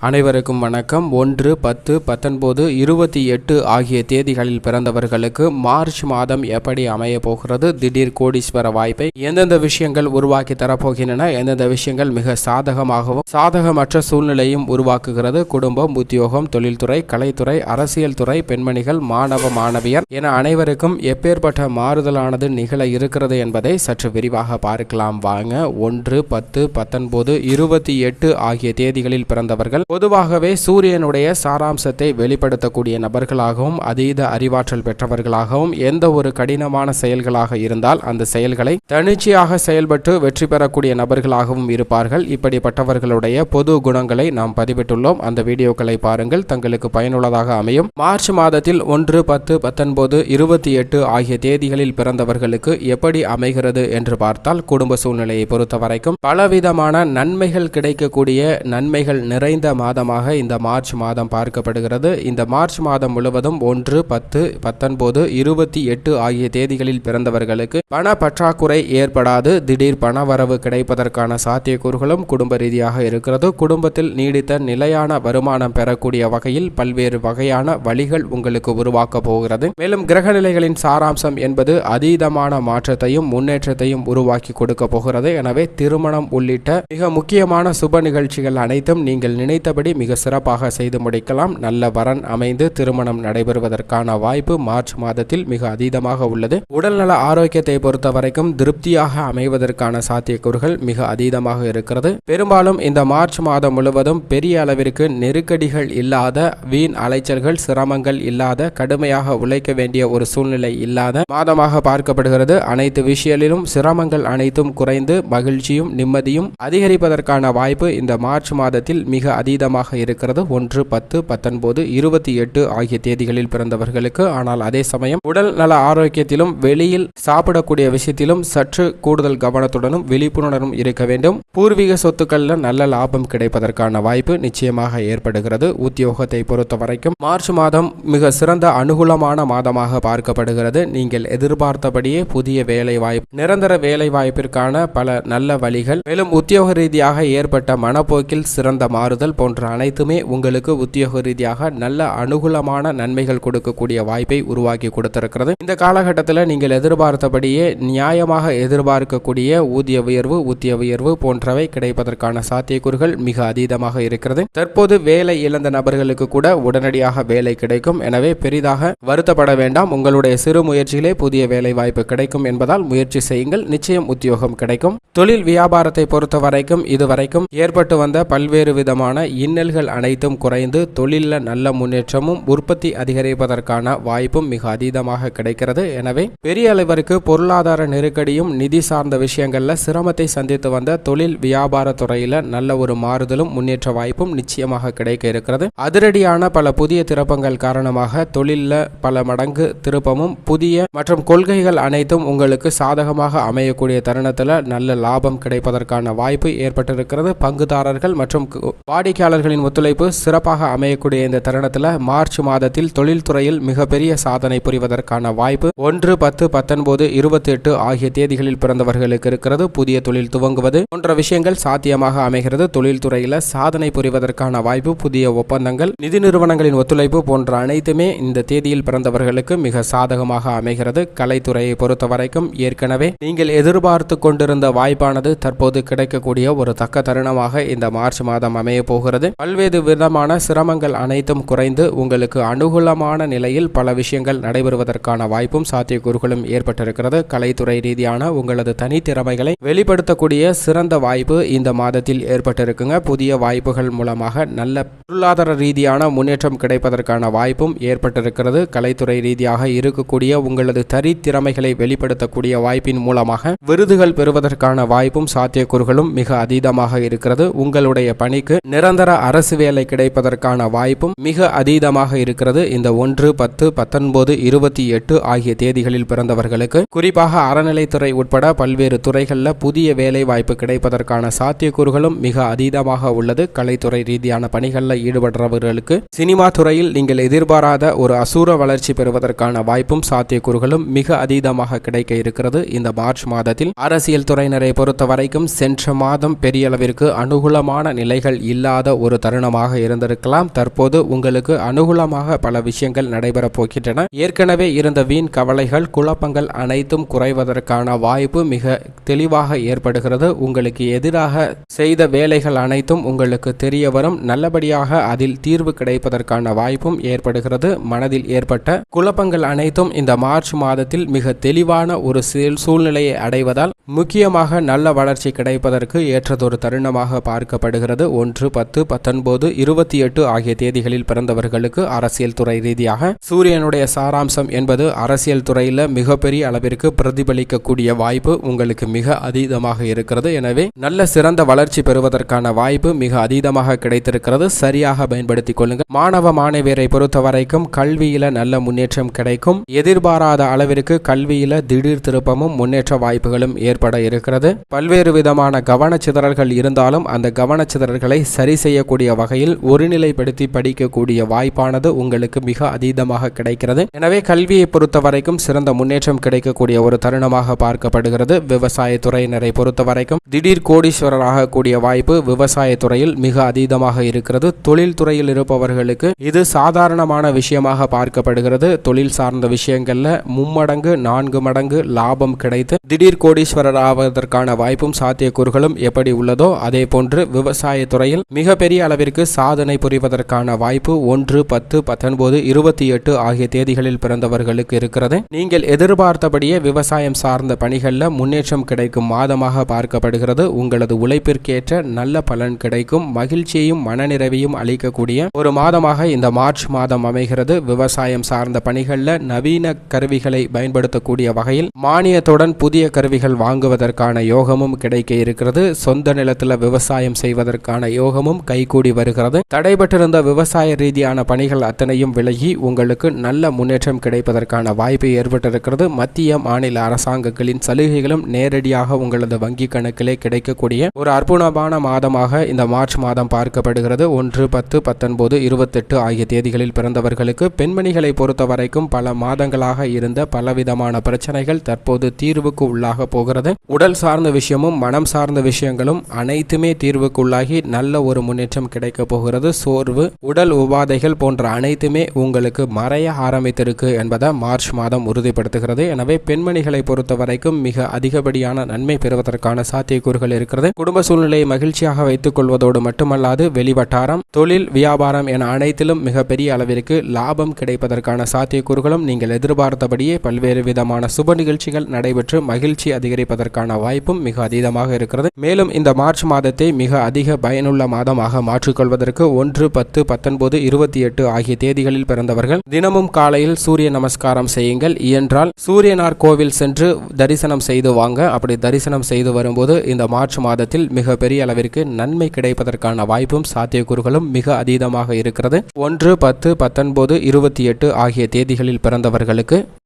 அனைவருக்கும் வணக்கம். 1, 10, 19, 28 ஆகிய தேதிகளில் பிறந்தவர்களுக்கு மார்ச் மாதம் எப்படி அமைய போகிறது, திடீர் கோடீஸ்வர வாய்ப்பை எந்தெந்த விஷயங்கள் உருவாக்கி தரப்போகின்றன, எந்தெந்த விஷயங்கள் மிக சாதகமாகவும் சாதகமற்ற சூழ்நிலையும் உருவாக்குகிறது, குடும்பம், உத்தியோகம், தொழில்துறை, கலைத்துறை, அரசியல் துறை, பெண்மணிகள், மாணவ மாணவியர் என அனைவருக்கும் எப்பேற்பட்ட மாறுதலானது நிகழ இருக்கிறது என்பதை சற்று விரிவாக பார்க்கலாம் வாங்க. 1, 10, 19, 28 ஆகிய தேதிகளில் பிறந்தவர்கள் பொதுவாகவே சூரியனுடைய சாராம்சத்தை வெளிப்படுத்தக்கூடிய நபர்களாகவும் அதீத அறிவாற்றல் பெற்றவர்களாகவும் எந்த ஒரு கடினமான செயல்களாக இருந்தால் அந்த செயல்களை தனிச்சையாக செயல்பட்டு வெற்றி பெறக்கூடிய நபர்களாகவும் இருப்பார்கள். இப்படிப்பட்டவர்களுடைய பொது குணங்களை நாம் பதிவிட்டுள்ளோம். அந்த வீடியோக்களை பாருங்கள், தங்களுக்கு பயனுள்ளதாக அமையும். மார்ச் மாதத்தில் 1, 10, 19, 28 ஆகிய தேதிகளில் பிறந்தவர்களுக்கு எப்படி அமைகிறது என்று பார்த்தால், குடும்ப சூழ்நிலையை பொறுத்த வரைக்கும் பலவிதமான நன்மைகள் கிடைக்கக்கூடிய நன்மைகள் நிறைந்த மாதமாக இந்த மார்ச் மாதம் பார்க்கப்படுகிறது. இந்த மார்ச் மாதம் முழுவதும் 1, 10, 19, 28 ஆகிய தேதிகளில் பிறந்தவர்களுக்கு பண பற்றாக்குறை ஏற்படாது. திடீர் பணவரவு கிடைப்பதற்கான சாத்தியக்கூறுகளும் குடும்ப ரீதியாக இருக்கிறது. குடும்பத்தில் நீடித்த நிலையான வருமானம் பெறக்கூடிய வகையில் பல்வேறு வகையான வழிகள் உங்களுக்கு உருவாக்க போகிறது. மேலும் கிரகநிலைகளின் சாராம்சம் என்பது அதீதமான மாற்றத்தையும் முன்னேற்றத்தையும் உருவாக்கி கொடுக்க போகிறது. எனவே திருமணம் உள்ளிட்ட மிக முக்கியமான சுப நிகழ்ச்சிகள் அனைத்தும் நீங்கள் நினைத்தபடி மிக சிறப்பாக செய்து முடிக்கலாம். நல்ல வரன் அமைந்து திருமணம் நடைபெறுவதற்கான வாய்ப்பு மார்ச் மாதத்தில் மிக அதீதமாக உள்ளது. உடல்நல ஆரோக்கியத்தை பொறுத்த வரைக்கும் திருப்தியாக அமைவதற்கான சாத்தியக்கூறுகள் மிக அதீதமாக இருக்கிறது. பெரும்பாலும் இந்த மார்ச் மாதம் முழுவதும் பெரிய அளவிற்கு நெருக்கடிகள் இல்லாத, வீண் அலைச்சல்கள், சிரமங்கள் இல்லாத, கடுமையாக உழைக்க வேண்டிய ஒரு சூழ்நிலை இல்லாத மாதமாக பார்க்கப்படுகிறது. அனைத்து விஷயத்திலும் சிரமங்கள் அனைத்தும் குறைந்து மகிழ்ச்சியும் நிம்மதியும் அதிகரிப்பதற்கான வாய்ப்பு இந்த மார்ச் மாதத்தில் மிக அதீதமாக இருக்கிறது. 1, 10, 19, 28 ஆகிய தேதிகளில் பிறந்தவர்களுக்கு. ஆனால் அதே சமயம் உடல் நல ஆரோக்கியத்திலும் வெளியில் சாப்பிடக்கூடிய விஷயத்திலும் சற்று கூடுதல் கவனத்துடனும் விழிப்புணர்வும் இருக்க வேண்டும். பூர்வீக சொத்துக்கள்ல நல்ல லாபம் கிடைப்பதற்கான வாய்ப்பு நிச்சயமாக ஏற்படுகிறது. உத்தியோகத்தை பொறுத்த வரைக்கும் மார்ச் மாதம் மிக சிறந்த அனுகூலமான மாதமாக பார்க்கப்படுகிறது. நீங்கள் எதிர்பார்த்தபடியே புதிய வேலை வாய்ப்பு, நிரந்தர வேலை வாய்ப்பிற்கான பல நல்ல வழிகள், மேலும் உத்தியோக ரீதியாக ஏற்பட்ட மனப்போக்கில் சிறந்த மாறுதல் போன்ற அனைத்துமே உங்களுக்கு உத்தியோக ரீதியாக நல்ல அனுகூலமான நன்மைகள் கொடுக்கக்கூடிய வாய்ப்பை உருவாக்கி கொடுத்திருக்கிறது. இந்த காலகட்டத்தில் நீங்கள் எதிர்பார்த்தபடியே நியாயமாக எதிர்பார்க்கக்கூடிய ஊதிய உயர்வு, உத்திய உயர்வு போன்றவை கிடைப்பதற்கான சாத்தியக்கூறுகள் மிக அதீதமாக இருக்கிறது. தற்போது வேலை இழந்த நபர்களுக்கு கூட உடனடியாக வேலை கிடைக்கும். எனவே பெரிதாக வருத்தப்பட வேண்டாம். உங்களுடைய சிறு முயற்சிகளே புதிய வேலை வாய்ப்பு கிடைக்கும் என்பதால் முயற்சி செய்யுங்கள். நிச்சயம் உத்தியோகம் கிடைக்கும். தொழில் வியாபாரத்தை பொறுத்த வரைக்கும் இதுவரைக்கும் ஏற்பட்டு வந்த பல்வேறு விதமான இன்னல்கள் அனைத்தும் குறைந்து தொழிலில் நல்ல முன்னேற்றமும் உற்பத்தி அதிகரிப்பதற்கான வாய்ப்பும் மிக அதீதமாக கிடைக்கிறது. எனவே பெரிய அளவிற்கு பொருளாதார நெருக்கடியும் நிதி சார்ந்த விஷயங்கள்ல சிரமத்தை சந்தித்து வந்த தொழில் வியாபார துறையில நல்ல ஒரு மாறுதலும் முன்னேற்ற வாய்ப்பும் நிச்சயமாக கிடைக்க இருக்கிறது. அதிரடியான பல புதிய திருப்பங்கள் காரணமாக தொழிலில் பல மடங்கு திருப்பமும் புதிய மற்றும் கொள்கைகள் அனைத்தும் உங்களுக்கு சாதகமாக அமையக்கூடிய தருணத்தில் நல்ல லாபம் கிடைப்பதற்கான வாய்ப்பு ஏற்பட்டிருக்கிறது. பங்குதாரர்கள் மற்றும் வாடிக்கையாளர்களின் ஒத்துழைப்பு சிறப்பாக அமையக்கூடிய இந்த தருணத்தில் மார்ச் மாதத்தில் தொழில்துறையில் மிகப்பெரிய சாதனை புரிவதற்கான வாய்ப்பு 1, 10, 19, 28 ஆகிய தேதிகளில் பிறந்தவர்களுக்கு இருக்கிறது. புதிய தொழில் துவங்குவது போன்ற விஷயங்கள் சாத்தியமாக அமைகிறது. தொழில்துறையில் சாதனை புரிவதற்கான வாய்ப்பு, புதிய ஒப்பந்தங்கள், நிதி நிறுவனங்களின் ஒத்துழைப்பு போன்ற அனைத்துமே இந்த தேதியில் பிறந்தவர்களுக்கு மிக சாதகமாக அமைகிறது. கலைத்துறையை பொறுத்த வரைக்கும் ஏற்கனவே நீங்கள் எதிர்பார்த்து கொண்டிருந்த வாய்ப்பானது தற்போது கிடைக்கக்கூடிய ஒரு தக்க தருணமாக இந்த மார்ச் மாதம் அமைய போகிறது. பல்வேறு விதமான சிரமங்கள் அனைத்தும் குறைந்து உங்களுக்கு அனுகூலமான நிலையில் பல விஷயங்கள் நடைபெறுவதற்கான வாய்ப்பும் சாத்தியக்கூறுகளும் ஏற்பட்டிருக்கிறது. கலைத்துறை ரீதியான உங்களது தனித்திறமைகளை வெளிப்படுத்தக்கூடிய சிறந்த வாய்ப்பு இந்த மாதத்தில் ஏற்பட்டிருக்குங்க. புதிய வாய்ப்புகள் மூலமாக நல்ல பொருளாதார ரீதியான முன்னேற்றம் கிடைப்பதற்கான வாய்ப்பும் ஏற்பட்டிருக்கிறது. கலைத்துறை ரீதியாக இருக்கக்கூடிய உங்களது தனித்திறமைகளை வெளிப்படுத்தக்கூடிய வாய்ப்பின் மூலமாக விருதுகள் பெறுவதற்கான வாய்ப்பும் சாத்தியக்கூறுகளும் மிக அதீதமாக இருக்கிறது. உங்களுடைய பணிக்கு நிரந்தர அரசு வேலை கிடைப்பதற்கான வாய்ப்பும் மிக அதீதமாக இருக்கிறது. இந்த 1, 10, 19, 28 ஆகிய தேதிகளில் பிறந்தவர்களுக்கு குறிப்பாக அறநிலைத்துறை உட்பட பல்வேறு துறைகளில் புதிய வேலை வாய்ப்பு கிடைப்பதற்கான சாத்தியக்கூறுகளும் மிக அதீதமாக உள்ளது. கலைத்துறை ரீதியான பணிகளில் ஈடுபடுறவர்களுக்கு சினிமா துறையில் நீங்கள் எதிர்பாராத ஒரு அசூர வளர்ச்சி பெறுவதற்கான வாய்ப்பும் சாத்தியக்கூறுகளும் மிக அதீதமாக கிடைக்க இருக்கிறது. இந்த மார்ச் மாதத்தில் அரசியல் துறையினரை பொறுத்த வரைக்கும் சென்ற மாதம் பெரிய அளவிற்கு அனுகூலமான நிலைகள் இல்லாத ஒரு தருணமாக இருந்திருக்கலாம். தற்போது உங்களுக்கு அனுகூலமாக பல விஷயங்கள் நடைபெறப் போகின்றன. ஏற்கனவே இருந்த வீண் கவலைகள், குழப்பங்கள் அனைத்தும் குறைவதற்கான வாய்ப்பு மிக தெளிவாக ஏற்படுகிறது. உங்களுக்கு எதிராக செய்த வேலைகள் அனைத்தும் உங்களுக்கு தெரிய வரும். நல்லபடியாக அதில் தீர்வு கிடைப்பதற்கான வாய்ப்பும் ஏற்படுகிறது. மனதில் ஏற்பட்ட குழப்பங்கள் அனைத்தும் இந்த மார்ச் மாதத்தில் மிக தெளிவான ஒரு சூழ்நிலையை அடைவதால் முக்கியமாக நல்ல வளர்ச்சி கிடைப்பதற்கு ஏற்றதொரு தருணமாக பார்க்கப்படுகிறது. 1, 10, 19, 28 ஆகிய தேதிகளில் பிறந்தவர்களுக்கு அரசியல் துறை ரீதியாக சூரியனுடைய சாராம்சம் என்பது அரசியல் துறையில் மிகப்பெரிய அளவிற்கு பிரதிபலிக்கக்கூடிய வாய்ப்பு உங்களுக்கு மிக அதீதமாக இருக்கிறது. எனவே நல்ல சிறந்த வளர்ச்சி பெறுவதற்கான வாய்ப்பு மிக அதீதமாக கிடைத்திருக்கிறது. சரியாக பயன்படுத்திக் கொள்ளுங்கள். மாணவ மாணவியரை பொறுத்த வரைக்கும் கல்வியில நல்ல முன்னேற்றம் கிடைக்கும். எதிர்பாராத அளவிற்கு கல்வியில திடீர் திருப்பமும் முன்னேற்ற வாய்ப்புகளும் ஏற்பட இருக்கிறது. பல்வேறு விதமான கவனச்சிதறல்கள் இருந்தாலும் அந்த கவனச்சிதறல்களை சரி செய்யக்கூடிய வகையில் ஒருநிலைப்படுத்தி படிக்கக்கூடிய வாய்ப்பானது உங்களுக்கு மிக அதீதமாக கிடைக்கிறது. எனவே கல்வியை பொறுத்த வரைக்கும் சிறந்த முன்னேற்றம் கிடைக்கக்கூடிய ஒரு தருணமாக பார்க்கப்படுகிறது. விவசாய துறையினரை பொறுத்த வரைக்கும் திடீர் கோடீஸ்வரராக கூடிய வாய்ப்பு விவசாய துறையில் மிக அதீதமாக இருக்கிறது. தொழில் துறையில் இருப்பவர்களுக்கு இது சாதாரணமான விஷயமாக பார்க்கப்படுகிறது. தொழில் சார்ந்த விஷயங்கள்ல 3 மடங்கு லாபம் கிடைத்து திடீர் கோடீஸ்வரர் ஆவதற்கான வாய்ப்பும் சாத்தியக்கூறுகளும் எப்படி உள்ளதோ அதே போன்று விவசாய துறையில் மிகப்பெரிய அளவிற்கு சாதனை புரிவதற்கான வாய்ப்பு 1, 10, 19, 28 ஆகிய தேதிகளில் பிறந்தவர்களுக்கு இருக்கிறது. நீங்கள் எதிர்பார்த்தபடியே விவசாயம் சார்ந்த பணிகளில் முன்னேற்றம் கிடைக்கும் மாதமாக பார்க்கப்படுகிறது. உங்களது உழைப்பிற்கேற்ற நல்ல பலன் கிடைக்கும். மகிழ்ச்சியையும் மனநிறைவையும் அளிக்கக்கூடிய ஒரு மாதமாக இந்த மார்ச் மாதம் அமைகிறது. விவசாயம் சார்ந்த பணிகளில் நவீன கருவிகளை பயன்படுத்தக்கூடிய வகையில் மானியத்துடன் புதிய கருவிகள் வாங்குவதற்கான யோகமும் கிடைக்க இருக்கிறது. சொந்த நிலத்தில் விவசாயம் செய்வதற்கான யோகமும் கைகூடி வருகிறது. தடைபட்டிருந்த விவசாய ரீதியான பணிகள் அத்தனையும் விலகி உங்களுக்கு நல்ல முன்னேற்றம் கிடைப்பதற்கான வாய்ப்பு ஏற்பட்டிருக்கிறது. மத்திய மாநில அரசாங்கங்களின் சலுகைகளும் நேரடியாக உங்களது வங்கி கணக்கிலே கிடைக்கக்கூடிய ஒரு அற்புதமான மாதமாக இந்த மார்ச் மாதம் பார்க்கப்படுகிறது. 1, 10, 19, 28 ஆகிய தேதிகளில் பிறந்தவர்களுக்கு பெண்மணிகளை பொறுத்த வரைக்கும் பல மாதங்களாக இருந்த பலவிதமான பிரச்சனைகள் தற்போது தீர்வுக்கு உள்ளாக போகிறது. உடல் சார்ந்த விஷயமும் மனம் சார்ந்த விஷயங்களும் அனைத்துமே தீர்வுக்குள்ளாகி நல்ல ஒரு முன்னேற்றம் கிடைக்க போகிறது. சோர்வு, உடல் உபாதைகள் போன்ற அனைத்துமே உங்களுக்கு மறைய ஆரம்பித்திருக்கு என்பதை மார்ச் மாதம் உறுதிப்படுத்துகிறது. எனவே பெண்மணிகளை பொறுத்த வரைக்கும் மிக அதிகப்படியான நன்மை பெறுவதற்கான சாத்தியக்கூறுகள் இருக்கிறது. குடும்ப சூழ்நிலையை மகிழ்ச்சியாக வைத்துக் கொள்வதோடு மட்டுமல்லாது வெளிவட்டாரம், தொழில், வியாபாரம் என அனைத்திலும் மிகப்பெரிய அளவிற்கு லாபம் கிடைப்பதற்கான சாத்தியக்கூறுகளும் நீங்கள் எதிர்பார்த்தபடியே பல்வேறு விதமான சுப நிகழ்ச்சிகள் நடைபெற்று மகிழ்ச்சி அதிகரிப்பதற்கான வாய்ப்பும் மிக அதீதமாக இருக்கிறது. மேலும் இந்த மார்ச் மாதத்தை மிக அதிக பயனுள்ள மாதமாக மாற்றிக்கொள்வதற்கு 1, 10, 19, 28 ஆகிய தேதிகளில் பிறந்தவர்கள் தினமும் காலையில் சூரிய நமஸ்காரம் செய்யுங்கள். இயன்றால் சூரியனார் கோவில் சென்று தரிசனம் செய்து வாங்க. அப்படி தரிசனம் செய்து வரும்போது இந்த மார்ச் மாதத்தில் மிக பெரிய அளவிற்கு நன்மை கிடைப்பதற்கான வாய்ப்பும் சாத்தியக்கூறுகளும் மிக அதீதமாக இருக்கிறது. 1, 10, 19, 28 ஆகிய தேதிகளில் பிறந்தவர்களுக்கு